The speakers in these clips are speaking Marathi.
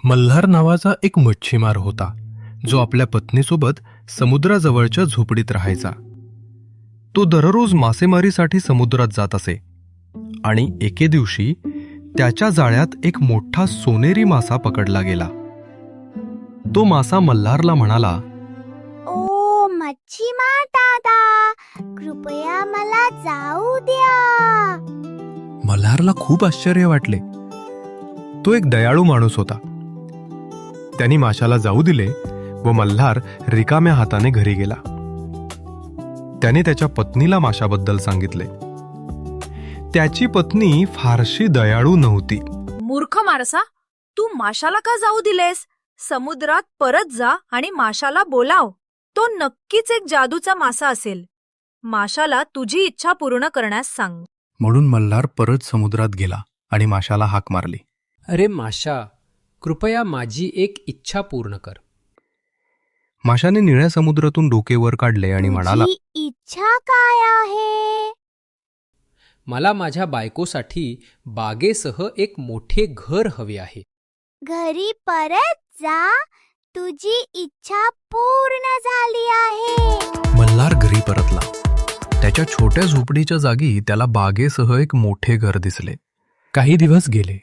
मल्हार नावाचा एक मच्छीमार होता, जो आपल्या पत्नीसोबत समुद्राजवळच्या झोपडीत राहायचा. तो दररोज मासेमारीसाठी समुद्रात जात असे आणि एके दिवशी त्याच्या जाळ्यात एक मोठा सोनेरी मासा पकडला गेला. तो मासा मल्हारला म्हणाला, ओ मच्छीमार दादा, कृपया मला जाऊ द्या. मल्हारला खूप आश्चर्य वाटले. तो एक दयाळू माणूस होता. त्यांनी माशाला जाऊ दिले व मल्हार रिकाम्या हाताने घरी गेला. त्याने त्याच्या पत्नीला माशाबद्दल सांगितले. त्याची पत्नी फारशी दयाळू नव्हती. मूर्ख माणसा, तू माशाला का जाऊ दिलेस? समुद्रात परत जा आणि माशाला बोलाव. तो नक्कीच एक जादूचा मासा असेल. माशाला तुझी इच्छा पूर्ण करण्यास सांग. म्हणून मल्हार परत समुद्रात गेला आणि माशाला हाक मारली. अरे माशा, कृपया माझी एक इच्छा पूर्ण कर. माशाने निळ्या समुद्रातून डोके वर काढले आणि म्हणाला, तुझी इच्छा काय आहे? मला माझ्या बायकोसाठी बागेसह एक मोठे घर हवे आहे. घरी परत जा, तुझी इच्छा पूर्ण झाली आहे. मल्हार घरी परतला. त्याच्या छोट्या झोपडीच्या जागी त्याला बागेसह एक मोठे घर दिसले. काही दिवस गेले.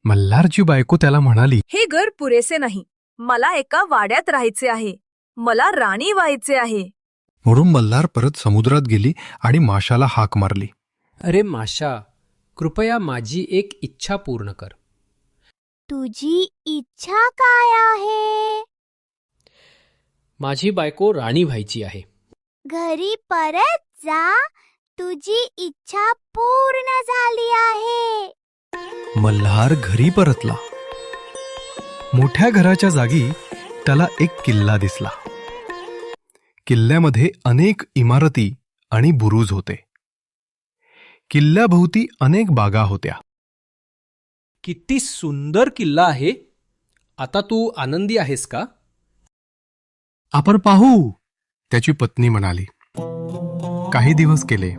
मल्हारची बायको त्याला म्हणाली, हे घर पुरेसे नाही. मला एका वाड्यात राहायचे आहे. मला राणी व्हायचे आहे. म्हणून मल्हार परत समुद्रात गेली आणि माशाला हाक मारली. अरे माशा, कृपया माझी एक इच्छा पूर्ण कर. तुझी इच्छा काय आहे? माझी बायको राणी व्हायची आहे. घरी परत जा, तुझी इच्छा पूर्ण झाली आहे. मल्हार घरी परतला. मोठ्या घराच्या जागी त्याला एक किल्ला दिसला. किल्ल्यामध्ये अनेक इमारती आणि बुरुज होते. किल्ल्याभोवती अनेक बागा होत्या. किती सुंदर किल्ला आहे. आता तू आनंदी आहेस का? आपण पाहू, त्याची पत्नी म्हणाली. काही दिवस गेले.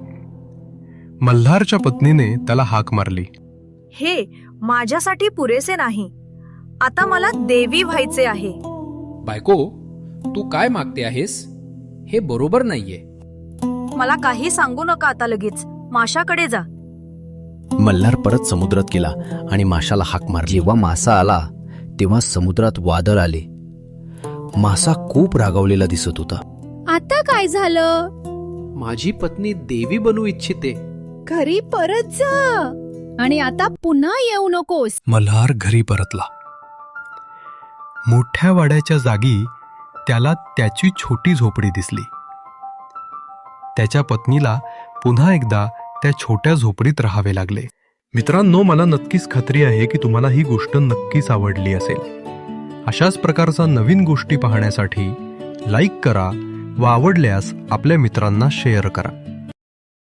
मल्हारच्या पत्नीने त्याला हाक मारली. हे माझ्यासाठी पुरेसे नाही. आता मला देवी व्हायचे आहे. बायको, तू काय मागते आहेस? हे बरोबर नाहीये. मला काही सांगू नका आता लगेच. माशाकडे जा. मल्हार परत समुद्रात गेला आणि माशाला हाक मारली. जेव्हा मासा आला तेव्हा समुद्रात वादळ आले. मासा खूप रागावलेला दिसत होता. आता काय झालं? माझी पत्नी देवी बनू इच्छिते. घरी परत जा आणि आता पुन्हा येऊ नकोस. मल्हार घरी परतला. मोठ्या वाड्याच्या जागी त्याला त्याची छोटी झोपडी दिसली. त्याच्या पत्नीला पुन्हा एकदा त्या छोट्या झोपडीत राहावे लागले. मित्रांनो, मला नक्कीच खात्री आहे की तुम्हाला ही गोष्ट नक्कीच आवडली असेल. अशाच प्रकारचा नवीन गोष्टी पाहण्यासाठी लाईक करा व आवडल्यास आपल्या मित्रांना शेअर करा.